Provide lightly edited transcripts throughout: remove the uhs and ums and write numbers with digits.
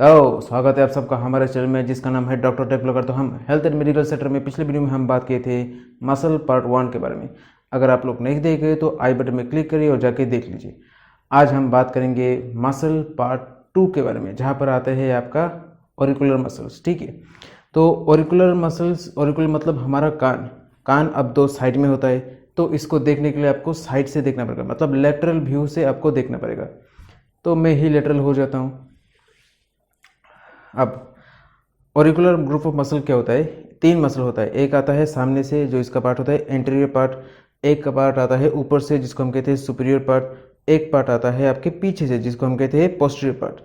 तो स्वागत है आप सबका हमारे चैनल में जिसका नाम है डॉक्टर टेक ब्लॉगर। तो हम हेल्थ एंड मेडिकल सेक्टर में पिछले वीडियो में हम बात किए थे मसल पार्ट 1 के बारे में। अगर आप लोग नहीं देखे तो आई बटन में क्लिक करिए और जाके देख लीजिए। आज हम बात करेंगे मसल पार्ट 2 के बारे में, जहाँ पर आता है आपका ऑरिकुलर मसल्स। ठीक है, तो ऑरिकुलर मसल्स, ऑरिकुलर मतलब हमारा कान अब दो साइड में होता है, तो इसको देखने के लिए आपको साइड से देखना पड़ेगा, मतलब लेटरल व्यू से आपको देखना पड़ेगा। तो मैं ही लेटरल हो जाता हूँ। अब ऑरिकुलर ग्रुप ऑफ मसल क्या होता है? 3 मसल होता है। एक आता है सामने से जो इसका पार्ट होता है एंटीरियर पार्ट, एक का पार्ट आता है ऊपर से जिसको हम कहते हैं सुपीरियर पार्ट, एक पार्ट आता है आपके पीछे से जिसको हम कहते हैं पोस्टीरियर पार्ट।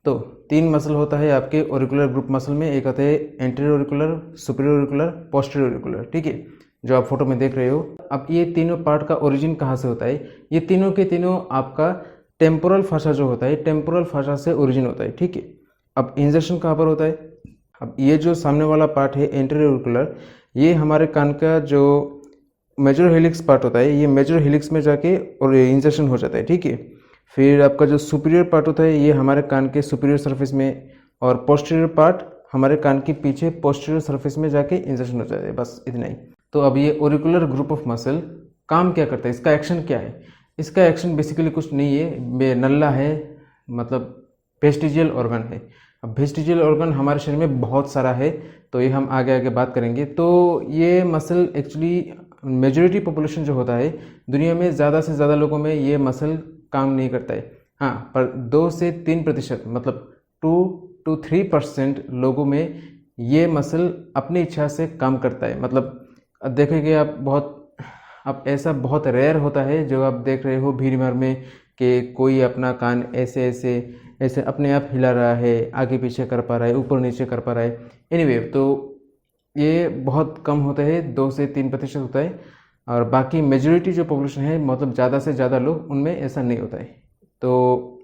तो 3 मसल होता है आपके ऑरिकुलर ग्रुप मसल में। एक आता है anterior auricular, superior auricular, posterior auricular. ठीक है, जो आप फोटो में देख रहे हो। अब ये तीनों पार्ट का ओरिजिन कहाँ से होता है? ये तीनों के तीनों आपका टेम्पोरल फासा जो होता है, टेम्पोरल फासा से ओरिजिन होता है। ठीक है, अब इंजर्शन कहाँ पर होता है? अब ये जो सामने वाला पार्ट है एंटीरियर ऑरिकुलर, ये हमारे कान का जो मेजर हेलिक्स पार्ट होता है, ये मेजर हेलिक्स में जाके और इंजर्शन हो जाता है। ठीक है, फिर आपका जो सुपीरियर पार्ट होता है ये हमारे कान के सुपीरियर सरफेस में, और पोस्टीरियर पार्ट हमारे कान के पीछे पोस्टीरियर सरफेस में जाके इंजर्शन हो जाता है। बस इतना ही। तो अब ये ऑरिकुलर ग्रुप ऑफ मसल काम क्या करता है? इसका एक्शन क्या है? इसका एक्शन बेसिकली कुछ नहीं है, नल्ला है, मतलब वेस्टिजियल ऑर्गन है। अब वेस्टिजियल ऑर्गन हमारे शरीर में बहुत सारा है, तो ये हम आगे आगे बात करेंगे। तो ये मसल एक्चुअली मेजॉरिटी पॉपुलेशन जो होता है दुनिया में, ज़्यादा से ज़्यादा लोगों में ये मसल काम नहीं करता है। हाँ, पर 2 से 3%, मतलब 2 to 3% लोगों में ये मसल अपनी इच्छा से काम करता है। मतलब देखेंगे आप ऐसा बहुत रेयर होता है जो आप देख रहे हो भीड़ भाड़ में कि कोई अपना कान ऐसे ऐसे ऐसे अपने आप हिला रहा है, आगे पीछे कर पा रहा है, ऊपर नीचे कर पा रहा है। एनीवे, तो ये बहुत कम होता है, 2 से 3% होता है। और बाकी मेजॉरिटी जो पॉपुलेशन है, मतलब ज़्यादा से ज़्यादा लोग, उनमें ऐसा नहीं होता है। तो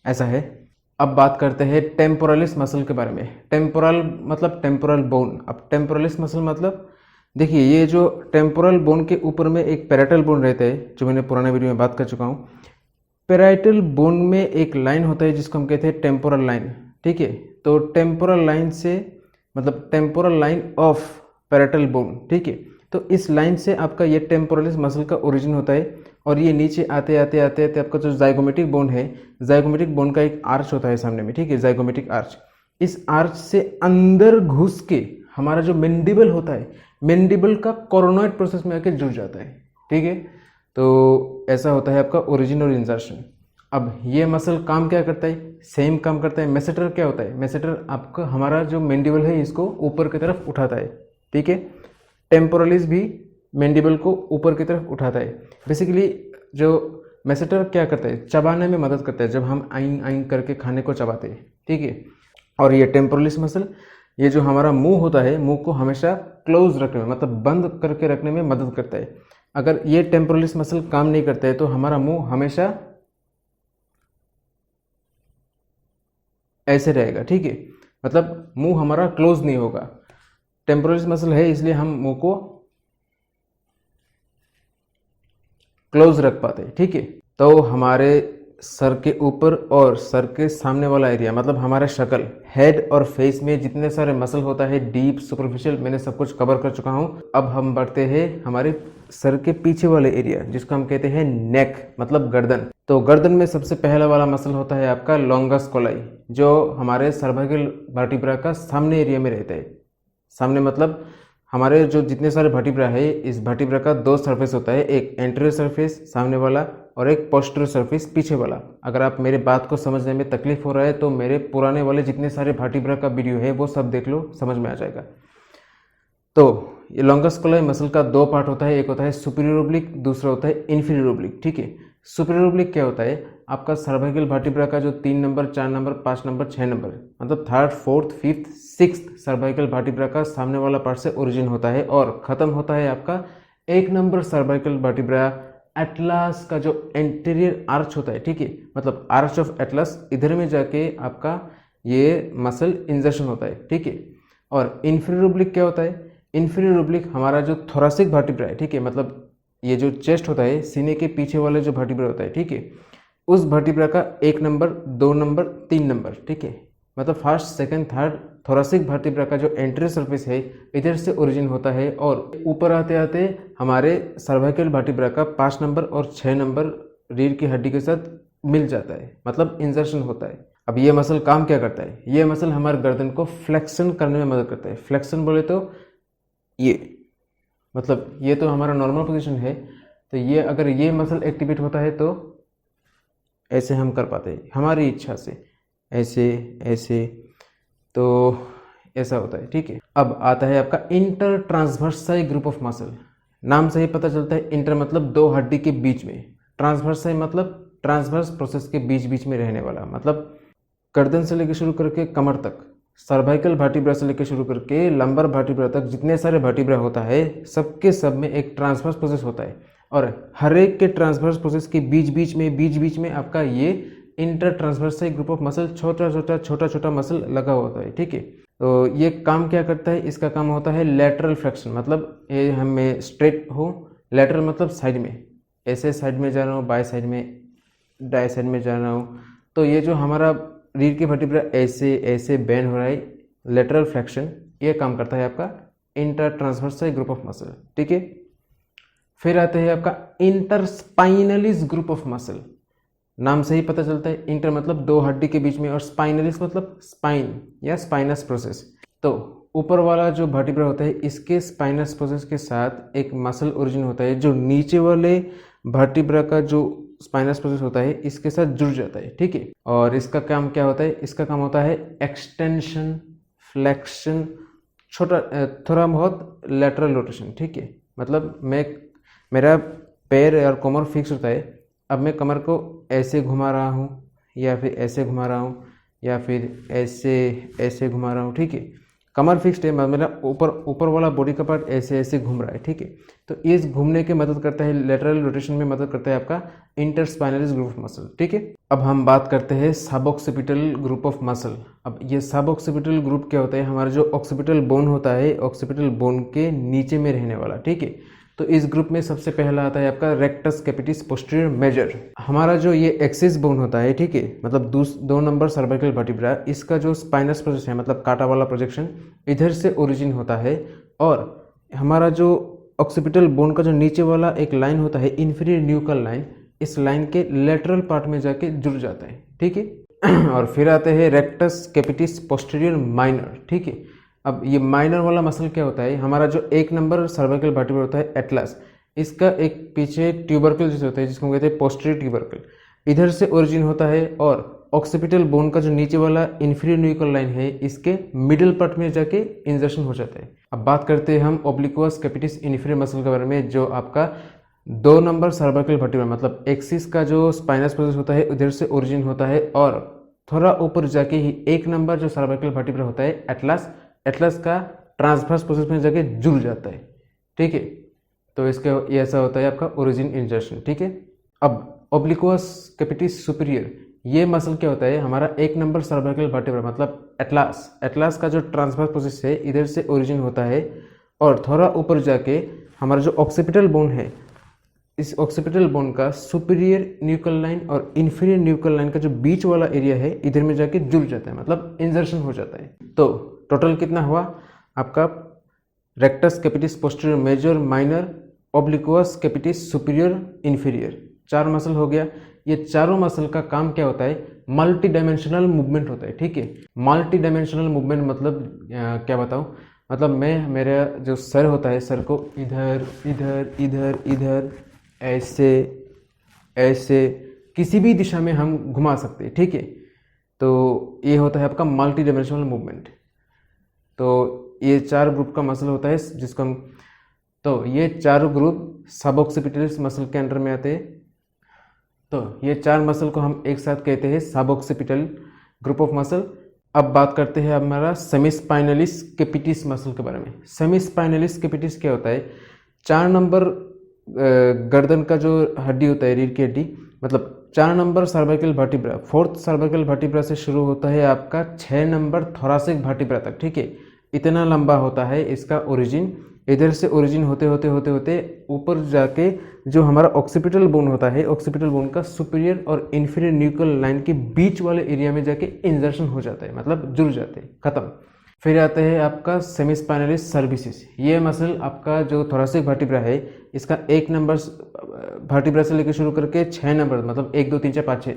ऐसा है। अब बात करते हैं टेम्पोरलिस मसल के बारे में। टेम्पोरल मतलब टेम्पोरल बोन। अब टेम्पोरलिस मसल मतलब देखिए, ये जो टेम्पोरल बोन के ऊपर में एक पैराइटल बोन रहता है, जो मैंने पुराने वीडियो में बात कर चुका हूँ। पैराइटल बोन में एक लाइन होता है जिसको हम कहते हैं टेम्पोरल लाइन। ठीक है, तो टेम्पोरल लाइन से मतलब temporal line of parietal bone. ठीक है, तो इस लाइन से आपका ये टेम्पोरलिस मसल का ओरिजिन होता है। और ये नीचे आते आते आते आते आपका जो जाइगोमेटिक बोन है, जाइगोमेटिक बोन का एक आर्च होता है सामने में। ठीक है, जाइगोमेटिक आर्च। इस आर्च से अंदर घुस के हमारा जो मैंडिबल होता है, मैंडिबल का कोरोनॉइड प्रोसेस में आके जुड़ जाता है। ठीक है, तो ऐसा होता है आपका ओरिजिन और इंसर्शन। अब ये मसल काम क्या करता है? सेम काम करता है। मेसेटर क्या होता है? मेसेटर आपका हमारा जो मैंडिबल है इसको ऊपर की तरफ उठाता है। ठीक है, टेम्पोरलिस भी मैंडिबल को ऊपर की तरफ उठाता है। बेसिकली जो मेसेटर क्या करता है? चबाने में मदद करता है, जब हम आइन आइन करके खाने को चबाते हैं। ठीक है, और ये टेम्पोरलिस मसल, ये जो हमारा मुंह होता है, मुंह को हमेशा क्लोज रखने में, मतलब बंद करके रखने में मदद करता है। अगर ये टेम्पोरलिस मसल काम नहीं करता है तो हमारा मुंह हमेशा ऐसे रहेगा। ठीक है, मतलब मुंह हमारा क्लोज नहीं होगा। टेम्पोरलिस मसल है इसलिए हम मुंह को क्लोज रख पाते हैं। ठीक है, तो हमारे सर के ऊपर और सर के सामने वाला एरिया, मतलब हमारे शक्ल, हेड और फेस में जितने सारे मसल होता है, डीप, सुपरफिशियल, मैंने सब कुछ कवर कर चुका हूं। अब हम बढ़ते हैं हमारे सर के पीछे वाले एरिया जिसको हम कहते हैं नेक, मतलब गर्दन। तो गर्दन में सबसे पहला वाला मसल होता है आपका लॉन्गस कोलाई, जो हमारे सर्वाइकल वर्टिब्रा का सामने एरिया में रहता है। सामने मतलब हमारे जो जितने सारे वर्टिब्रा है, इस वर्टिब्रा का 2 सरफेस होता है, एक एंटीरियर सरफेस सामने वाला और एक पोस्टीरियर सरफेस पीछे वाला। अगर आप मेरे बात को समझने में तकलीफ हो रहा है तो मेरे पुराने वाले जितने सारे वर्टिब्रा का वीडियो है वो सब देख लो, समझ में आ जाएगा। तो ये लॉन्गस कोलाई मसल का 2 पार्ट होता है, एक होता है सुपीरियर ओब्लिक, दूसरा होता है इन्फीरियर ओब्लिक। ठीक है, सुपीरियर ओब्लिक क्या होता है? आपका सर्वाइकल वर्टिब्रा का जो 3 नंबर, 4 नंबर, 5 नंबर, 6 नंबर, मतलब 3rd, 4th, 5th, 6th cervical vertebra का सामने वाला पार्ट से ओरिजिन होता है। और ख़त्म होता है आपका 1 नंबर सर्वाइकल वर्टिब्रा एटलस का जो एंटीरियर आर्च होता है। ठीक है, मतलब आर्च ऑफ एटलस, इधर में जाके आपका ये मसल इंजर्शन होता है। ठीक है, और इन्फीरियर ओब्लिक क्या होता है? इन्फीरियर ओब्लिक हमारा जो थोरासिक वर्टिब्रा है, ठीक है, मतलब ये जो चेस्ट होता है, सीने के पीछे वाले जो वर्टिब्रा होता है, ठीक है, उस वर्टिब्रा का 1 नंबर, 2 नंबर, 3 नंबर, ठीक है, मतलब first second third thoracic vertebra का जो एंटीरियर सरफेस है इधर से ओरिजिन होता है और ऊपर आते आते हमारे सर्वाइकल वर्टिब्रा का 5 नंबर और 6 नंबर रीढ़ की हड्डी के साथ मिल जाता है, मतलब इंसर्शन होता है। अब ये मसल काम क्या करता है? ये मसल हमारे गर्दन को फ्लेक्शन करने में मदद करता है। फ्लेक्शन बोले तो ये, मतलब ये तो हमारा नॉर्मल पोजीशन है, तो ये अगर ये मसल एक्टिवेट होता है तो ऐसे हम कर पाते हैं हमारी इच्छा से, ऐसे ऐसे, तो ऐसा होता है, ठीक है। अब आता है आपका इंटर ट्रांसवर्साई ग्रुप ऑफ मसल। नाम से ही पता चलता है, इंटर मतलब दो हड्डी के बीच में, ट्रांसवर्साई मतलब ट्रांसवर्स प्रोसेस के बीच बीच में रहने वाला, मतलब गर्दन से लेकर शुरू करके कमर तक, सर्वाइकल वर्टिब्रा से लेकर शुरू करके लंबर वर्टिब्रा तक जितने सारे वर्टिब्रा होता है सबके सब में एक ट्रांसवर्स प्रोसेस होता है और हर एक के ट्रांसवर्स प्रोसेस के बीच बीच में आपका ये इंटर ट्रांसवर्साई ग्रुप ऑफ मसल छोटा छोटा मसल लगा होता है, ठीक है। तो ये काम क्या करता है? इसका काम होता है लेटरल फ्लेक्शन, मतलब ये हमें स्ट्रेट हो, लेटरल मतलब साइड में, ऐसे साइड में जा रहा हूँ, बाय साइड में, दाएं साइड में जा रहा हूँ, तो ये जो हमारा रीढ़ की वर्टिब्रा ऐसे ऐसे बेंड हो रहा है, लेटरल फ्लेक्शन, ये काम करता है आपका इंटर ट्रांसवर्साई ग्रुप ऑफ मसल, ठीक है। फिर आते हैं आपका इंटरस्पाइनलिस ग्रुप ऑफ मसल। नाम से ही पता चलता है, इंटर मतलब दो हड्डी के बीच में और स्पाइनलिस मतलब स्पाइन या स्पाइनस प्रोसेस। तो ऊपर वाला जो वर्टिब्रा होता है इसके स्पाइनस प्रोसेस के साथ एक मसल ओरिजिन होता है जो नीचे वाले वर्टिब्रा का जो स्पाइनस प्रोसेस होता है इसके साथ जुड़ जाता है, ठीक है। और इसका काम क्या होता है? इसका काम होता है एक्सटेंशन, फ्लेक्शन, छोटा थोड़ा बहुत लेटरल रोटेशन, ठीक है। मतलब मेरा पैर और कमर फिक्स होता है, अब मैं कमर को ऐसे घुमा रहा हूँ या फिर ऐसे घुमा रहा हूँ या फिर ऐसे घुमा रहा हूँ, ठीक है। कमर फिक्स्ड है, मेरा ऊपर वाला बॉडी का पार्ट ऐसे ऐसे घूम रहा है, ठीक है। तो इस घूमने के मदद करता है, लेटरल रोटेशन में मदद करता है आपका इंटरस्पाइनलिस ग्रुप ऑफ मसल, ठीक है। अब हम बात करते हैं सबऑक्सिपिटल ग्रुप ऑफ मसल। अब ये सबऑक्सिपिटल ग्रुप क्या होता है? हमारा जो ऑक्सिपिटल बोन होता है, ऑक्सिपिटल बोन के नीचे में रहने वाला, ठीक है। तो इस ग्रुप में सबसे पहला आता है आपका रेक्टस कैपिटिस पोस्टीरियर मेजर। हमारा जो ये एक्सिस बोन होता है, ठीक है, मतलब 2 नंबर सर्वाइकल वर्टिब्रा, इसका जो स्पाइनस प्रोजेक्शन है, मतलब कांटा वाला प्रोजेक्शन इधर से ओरिजिन होता है और हमारा जो ऑक्सिपिटल बोन का जो नीचे वाला एक लाइन होता है, इंफीरियर न्यूकल लाइन, इस लाइन के लेटरल पार्ट में जाके जुड़ जाता है, ठीक है। और फिर आते हैं रेक्टस कैपिटिस पोस्टीरियर माइनर, ठीक है। अब ये माइनर वाला मसल क्या होता है? हमारा जो 1 नंबर सर्वाइकल वर्टिब्रा होता है एटलस, इसका एक पीछे ट्यूबरकल जैसे होता है जिसको कहते हैं पोस्टीरियर ट्यूबरकल, इधर से ओरिजिन होता है और ऑक्सिपिटल बोन का जो नीचे वाला इंफीरियर न्यूकल लाइन है इसके मिडिल पार्ट में जाके इंजर्शन हो जाता है। अब बात करते हैं हम ओब्लिक्वस कैपिटिस इंफीरियर मसल के बारे में, जो आपका 2 नंबर सर्वाइकल वर्टिब्रा, मतलब एक्सिस का जो स्पाइनस प्रोसेस होता है उधर से ओरिजिन होता है और थोड़ा ऊपर जाके ही 1 नंबर जो सर्वाइकल वर्टिब्रा होता है एटलस का ट्रांसवर्स प्रोसेस में जाके जुड़ जाता है, ठीक है। तो इसके ये ऐसा होता है आपका ओरिजिन इंजर्शन, ठीक है। अब ओब्लिक्वस कैपिटिस सुपीरियर, ये मसल क्या होता है? हमारा 1 नंबर सर्वाइकल वर्टिब्रा मतलब एटलस का जो ट्रांसवर्स प्रोसेस है इधर से ओरिजिन होता है और थोड़ा ऊपर जाके हमारा जो ऑक्सिपिटल बोन है, इस ऑक्सिपिटल बोन का सुपीरियर न्यूकल लाइन और इंफीरियर न्यूकल लाइन का जो बीच वाला एरिया है इधर में जाके जुड़ जाता है, मतलब इंजर्शन हो जाता है। तो टोटल कितना हुआ आपका? Rectus capitis posterior major, minor, obliquus capitis superior, inferior, 4 muscle हो गया। ये चारों मसल का काम क्या होता है? मल्टी डायमेंशनल मूवमेंट होता है, ठीक है। मल्टी डायमेंशनल मूवमेंट मतलब क्या बताऊं? मतलब मेरा जो सर होता है, सर को इधर इधर इधर इधर ऐसे ऐसे किसी भी दिशा में हम घुमा सकते हैं, ठीक है। तो ये होता है आपका मल्टी डायमेंशनल मूवमेंट। तो ये 4 ग्रुप का मसल होता है जिसको हम, तो ये 4 ग्रुप सबऑक्सिपिटलिस मसल के अंडर में आते हैं। तो ये 4 मसल को हम एक साथ कहते हैं सबऑक्सिपिटल ग्रुप ऑफ मसल। अब बात करते हैं हमारा सेमीस्पाइनलिस कैपिटिस मसल के बारे में। सेमीस्पाइनलिस कैपिटिस क्या होता है? 4 नंबर गर्दन का जो हड्डी होता है, रीढ़ की हड्डी, मतलब 4 number cervical vertebra, 4th cervical vertebra से शुरू होता है आपका 6 नंबर थोरासिक वर्टिब्रा तक, ठीक है। इतना लंबा होता है इसका ओरिजिन इधर से ओरिजिन होते होते होते होते ऊपर जाके जो हमारा ऑक्सीपिटल बोन होता है, ऑक्सीपिटल बोन का सुपीरियर और इन्फीरियर न्यूक्लियर लाइन के बीच वाले एरिया में जाके इंजर्शन हो जाता है, मतलब जुड़ जाते हैं, खत्म। फिर आता है आपका सेमीस्पाइनलिस सर्विसेज। ये मसल आपका जो थोरेसिक वर्टिब्रा है, इसका 1 नंबर वर्टिब्रा से लेकर शुरू करके 6 नंबर, मतलब 1 2 3 4 5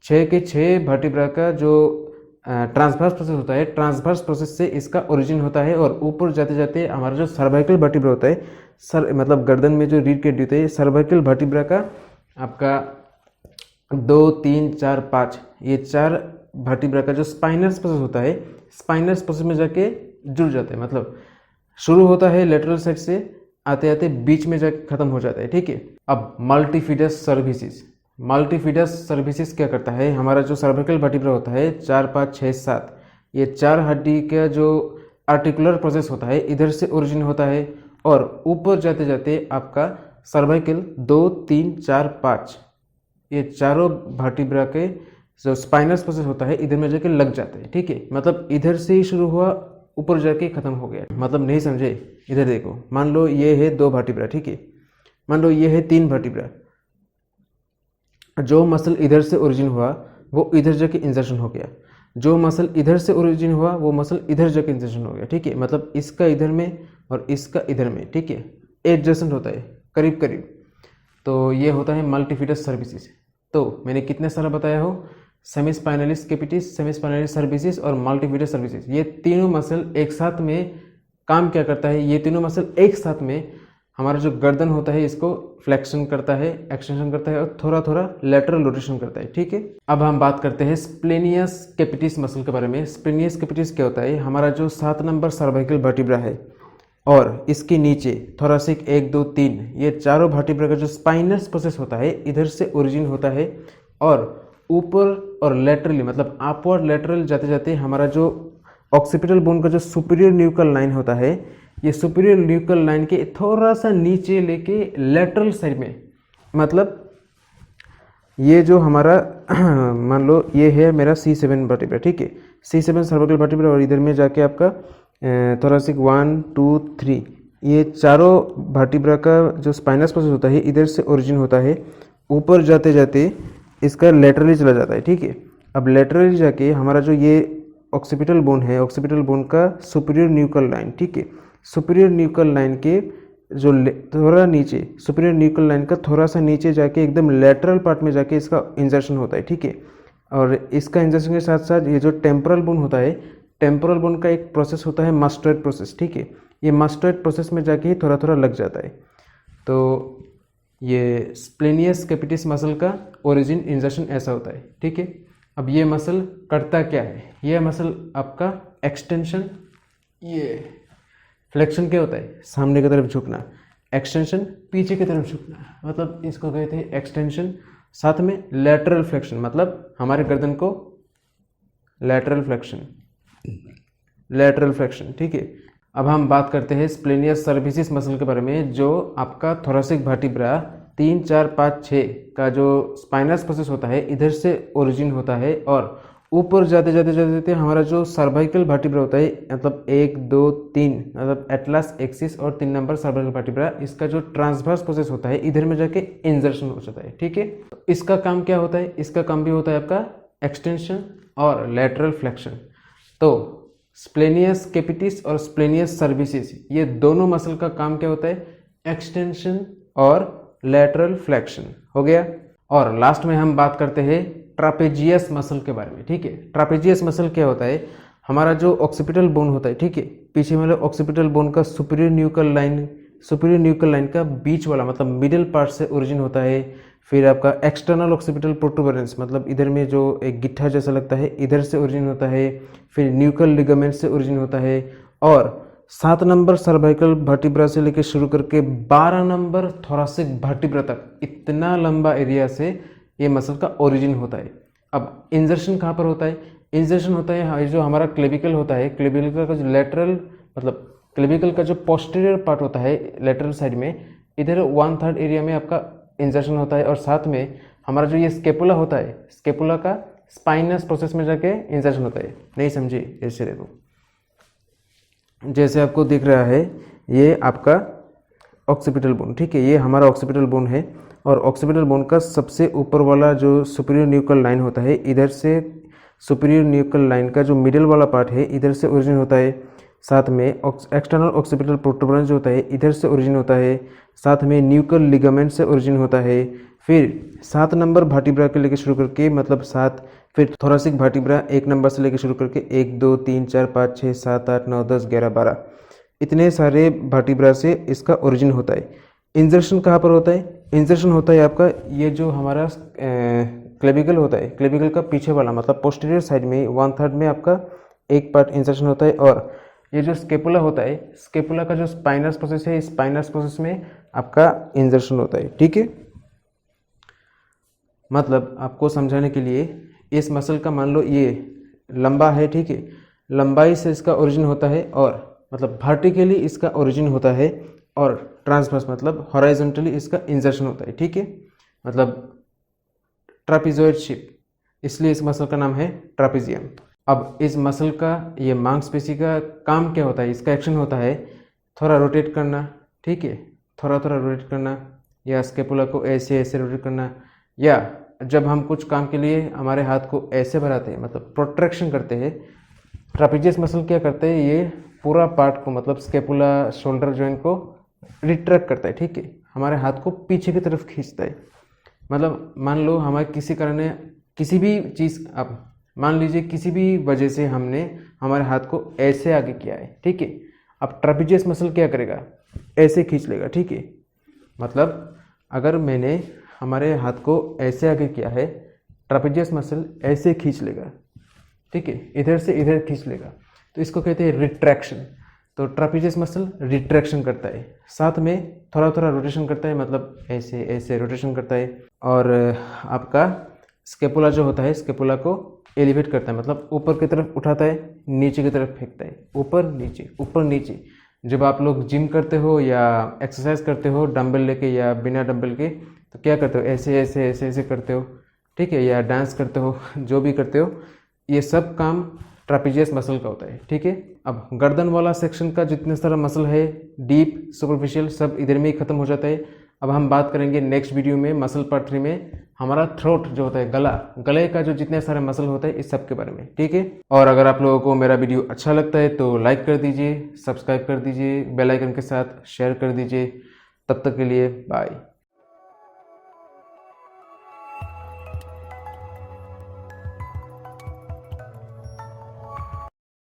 6 के 6 वर्टिब्रा का जो ट्रांसवर्स प्रोसेस होता है, ट्रांसवर्स प्रोसेस से इसका ओरिजिन होता है और ऊपर जाते जाते हमारा जो सर्वाइकल वर्टिब्रा होता है, मतलब गर्दन में जो रीढ़ की हड्डी होती है, सर्वाइकल वर्टिब्रा का आपका 2 3 4 5 ये 4 वर्टिब्रा का जो स्पाइनस प्रोसेस होता है, स्पाइनस प्रोसेस में जाके जुड़ जाते हैं, मतलब शुरू होता है लेटरल साइड से, आते आते बीच में जाके खत्म हो जाता है, ठीक है। अब मल्टीफिडस सर्विसेज। मल्टीफिडस सर्विसेज क्या करता है, हमारा जो सर्वाइकल वर्टिब्रा होता है 4 5 6 7 ये 4 हड्डी का जो आर्टिकुलर प्रोसेस होता है इधर से ओरिजिन होता है और ऊपर जाते जाते आपका सर्वाइकल 2 3 4 5 ये चारों वर्टिब्रा के जो स्पाइनस प्रोसेस होता है इधर में जाके लग जाता है, ठीक है। मतलब इधर से ही शुरू हुआ, ऊपर जाके खत्म हो गया, मतलब नहीं समझे। इधर देखो, मान लो ये है 2 वर्टिब्रा, ठीक है, मान लो ये है 3 वर्टिब्रा। जो मसल इधर से ओरिजिन हुआ वो इधर जाके इंजर्शन हो गया, जो मसल इधर से ओरिजिन हुआ वो मसल इधर जाके इंजर्शन हो गया, ठीक है। मतलब इसका इधर में और इसका इधर में, ठीक है, एडजेसेंट होता है, करीब करीब। तो ये होता है मल्टीफिडस सर्विसेज। तो मैंने कितने सारा बताया हो, सेमीस्पाइनलिस कैपिटिस, सेमीस्पाइनलिस सर्विसेज और मल्टीफिडस सर्विसेज। ये तीनों मसल एक साथ में काम क्या करता है, ये तीनों मसल एक साथ में हमारा जो गर्दन होता है इसको फ्लेक्शन करता है, एक्सटेंशन करता है और थोड़ा थोड़ा लेटरल रोटेशन करता है, ठीक है। अब हम बात करते हैं स्प्लेनियस कैपिटिस मसल के बारे में। स्प्लेनियस कैपिटिस क्या होता है, हमारा जो 7 नंबर सर्वाइकल वर्टिब्रा है और इसके नीचे थोरेसिक 1 2 3 ये चारों वर्टिब्रा का जो स्पाइनस प्रोसेस होता है इधर से ओरिजिन होता है और ऊपर और लेटरली, मतलब अपवर्ड लेटरल जाते जाते हमारा जो ऑक्सीपिटल बोन का जो सुपीरियर न्यूक्लियर लाइन होता है, ये सुपीरियर न्यूक्लियर लाइन के थोड़ा सा नीचे लेके लेटरल साइड में, मतलब ये जो हमारा मान लो ये है मेरा C7 वर्टिब्रा, ठीक है, C7 सर्वाइकल वर्टिब्रा और इधर में जाके आपका थोरेसिक 1 2 3 ये चारों वर्टिब्रा का जो स्पाइनस प्रोसेस होता है इधर से ओरिजिन होता है, ऊपर जाते जाते इसका लेटरली चला जाता है, ठीक है। अब लेटरली जाके हमारा जो ये ऑक्सीपिटल बोन है, ऑक्सीपिटल बोन का सुपीरियर न्यूक्लियर लाइन, ठीक है, सुपीरियर न्यूक्लियर लाइन के जो थोड़ा नीचे, सुपीरियर न्यूक्लियर लाइन का थोड़ा सा नीचे जाके एकदम लेटरल पार्ट में जाके इसका इंजर्शन होता है, ठीक है। और इसका इंजर्शन के साथ साथ ये जो टेम्पोरल बोन होता है, टेम्पोरल बोन का एक प्रोसेस होता है मास्टोइड प्रोसेस, ठीक है, ये मास्टोइड प्रोसेस में जाके ही थोड़ा थोड़ा लग जाता है। तो ये स्प्लेनियस कैपिटिस मसल का ओरिजिन इंजर्शन ऐसा होता है, ठीक है। अब ये मसल करता क्या है, ये मसल आपका एक्सटेंशन, ये फ्लेक्शन क्या होता है, सामने की तरफ झुकना, एक्सटेंशन पीछे की तरफ झुकना, मतलब इसको कहते हैं एक्सटेंशन। साथ में लेटरल फ्लेक्शन, मतलब हमारे गर्दन को लेटरल फ्लेक्शन, लेटरल फ्लेक्शन, ठीक है। अब हम बात करते हैं स्प्लेनियस सर्विसेज मसल के बारे में, जो आपका थोरेसिक वर्टिब्रा 3 4 5 6 का जो स्पाइनस प्रोसेस होता है इधर से ओरिजिन होता है और ऊपर जाते जाते जाते जाते हमारा जो सर्वाइकल वर्टिब्रा होता है, मतलब 1 2 3 मतलब एटलस एक्सिस और 3 नंबर सर्वाइकल वर्टिब्रा, इसका जो ट्रांसवर्स प्रोसेस होता है इधर में जाके इंजर्शन हो जाता है, ठीक है। इसका काम क्या होता है, इसका काम भी होता है आपका एक्सटेंशन और लेटरल फ्लेक्शन। तो स्प्लेनियस कैपिटिस और स्प्लेनियस सर्विसेज ये दोनों मसल का काम क्या होता है, एक्सटेंशन और लेटरल फ्लेक्शन हो गया। और लास्ट में हम बात करते हैं ट्रापेजियस मसल के बारे में, ठीक है। ट्रापेजियस मसल क्या होता है, हमारा जो ऑक्सीपिटल बोन होता है, ठीक है, पीछे वाले ऑक्सीपिटल बोन का सुपीरियर न्यूक्लियर लाइन का बीच वाला, मतलब मिडिल पार्ट से ओरिजिन होता है। फिर आपका एक्सटर्नल ऑक्सीपिटल प्रोटूबरेंस, मतलब इधर में जो एक गिट्ठा जैसा लगता है इधर से ओरिजिन होता है। फिर न्यूक्लियर लिगामेंट से ओरिजिन होता है और 7 नंबर सर्वाइकल वर्टिब्रा से लेकर शुरू करके 12 नंबर थोरेसिक वर्टिब्रा तक इतना लंबा एरिया से ये मसल का ओरिजिन होता है। अब इंजर्शन कहाँ पर होता है, इंजर्शन होता है जो हमारा क्लेविकल होता है, क्लेविकल का जो लेटरल, मतलब क्लेविकल का जो पोस्टीरियर पार्ट होता है लेटरल साइड में, इधर 1/3 एरिया में आपका इंजर्शन होता है। और साथ में हमारा जो ये स्केपुला होता है, स्केपुला का स्पाइनस प्रोसेस में जाके इंजर्शन होता है। नहीं समझे, ऐसे देखो, जैसे आपको दिख रहा है ये आपका ऑक्सीपिटल बोन, ठीक है, ये हमारा ऑक्सीपिटल बोन है। और ऑक्सीपिटल बोन का सबसे ऊपर वाला जो सुपीरियर न्यूक्लियर लाइन होता है, इधर से सुपीरियर न्यूक्लियर लाइन का जो मिडिल वाला पार्ट है इधर से ओरिजिन होता है। साथ में एक्सटर्नल ऑक्सीपिटल प्रोटूबरेंस जो होता है इधर से ओरिजिन होता है। साथ में न्यूक्लियर लिगामेंट से ओरिजिन होता है। फिर 7 नंबर वर्टिब्रा के लेके शुरू करके, मतलब 7, फिर थोरासिक वर्टिब्रा 1 नंबर से लेके शुरू करके 1 2 3 4 5 6 7 8 9 10 11 12 इतने सारे वर्टिब्रा से इसका ओरिजिन होता है। इंजर्शन कहाँ पर होता है? इंजर्शन होता है आपका ये जो हमारा क्लेविकल होता है, क्लेविकल का पीछे वाला मतलब पोस्टीरियर साइड में 1/3 में आपका एक पार्ट इंजर्शन होता है। और ये जो स्केपुला होता है, स्केपुला का जो स्पाइनस प्रोसेस है, स्पाइनस प्रोसेस में आपका इंजर्शन होता है, ठीक है। मतलब आपको समझाने के लिए, इस मसल का मान लो ये लंबा है, ठीक है, लंबाई से इसका ओरिजिन होता है, और मतलब वर्टिकली इसका ओरिजिन होता है, और ट्रांसवर्स मतलब हॉराइजॉन्टली इसका इंजर्शन होता है, ठीक है, मतलब ट्रापीजॉइड शेप, इसलिए इस मसल का नाम है ट्रापीजियम। अब इस मसल का, ये मांसपेशी का काम क्या होता है? इसका एक्शन होता है थोड़ा रोटेट करना, ठीक है, थोड़ा थोड़ा रोटेट करना, या स्केपुला को ऐसे ऐसे रोटेट करना, या जब हम कुछ काम के लिए हमारे हाथ को ऐसे बढ़ाते हैं मतलब प्रोट्रैक्शन करते हैं, ट्रापीजियस मसल क्या करते हैं, ये पूरा पार्ट को मतलब स्केपुला शोल्डर जॉइंट को रिट्रैक्ट करता है, ठीक है, हमारे हाथ को पीछे की तरफ खींचता है। मतलब मान लो हमारे किसी कारण किसी भी चीज़, अब मान लीजिए किसी भी वजह से हमने हमारे हाथ को ऐसे आगे किया है, ठीक है, अब ट्रापीजियस मसल क्या करेगा? ऐसे खींच लेगा, ठीक है। मतलब अगर मैंने हमारे हाथ को ऐसे आगे किया है, ट्रापीजियस मसल ऐसे खींच लेगा, ठीक है, इधर से इधर खींच लेगा, तो इसको कहते हैं रिट्रैक्शन। तो ट्रापीजियस मसल रिट्रैक्शन करता है, साथ में थोड़ा थोड़ा रोटेशन करता है, मतलब ऐसे ऐसे रोटेशन करता है। और आपका स्केपुला जो होता है, स्केपुला को एलिवेट करता है, मतलब ऊपर की तरफ उठाता है, नीचे की तरफ फेंकता है, ऊपर नीचे। जब आप लोग जिम करते हो या एक्सरसाइज करते हो डंबल लेके या बिना डंबल के, तो क्या करते हो? ऐसे ऐसे ऐसे ऐसे करते हो, ठीक है, या डांस करते हो, जो भी करते हो, ये सब काम ट्रापीजियस मसल का होता है, ठीक है। अब गर्दन वाला सेक्शन का जितने सारा मसल है, डीप, सुपरफिशियल, सब इधर में ही खत्म हो जाता है। अब हम बात करेंगे नेक्स्ट वीडियो में, मसल पार्ट 3 में, हमारा थ्रोट जो होता है, गले का जो जितने सारे मसल होता है, इस सब के बारे में, ठीक है। और अगर आप लोगों को मेरा वीडियो अच्छा लगता है तो लाइक कर दीजिए, सब्सक्राइब कर दीजिए, बेल आइकन के साथ शेयर कर दीजिए। तब तक के लिए बाय।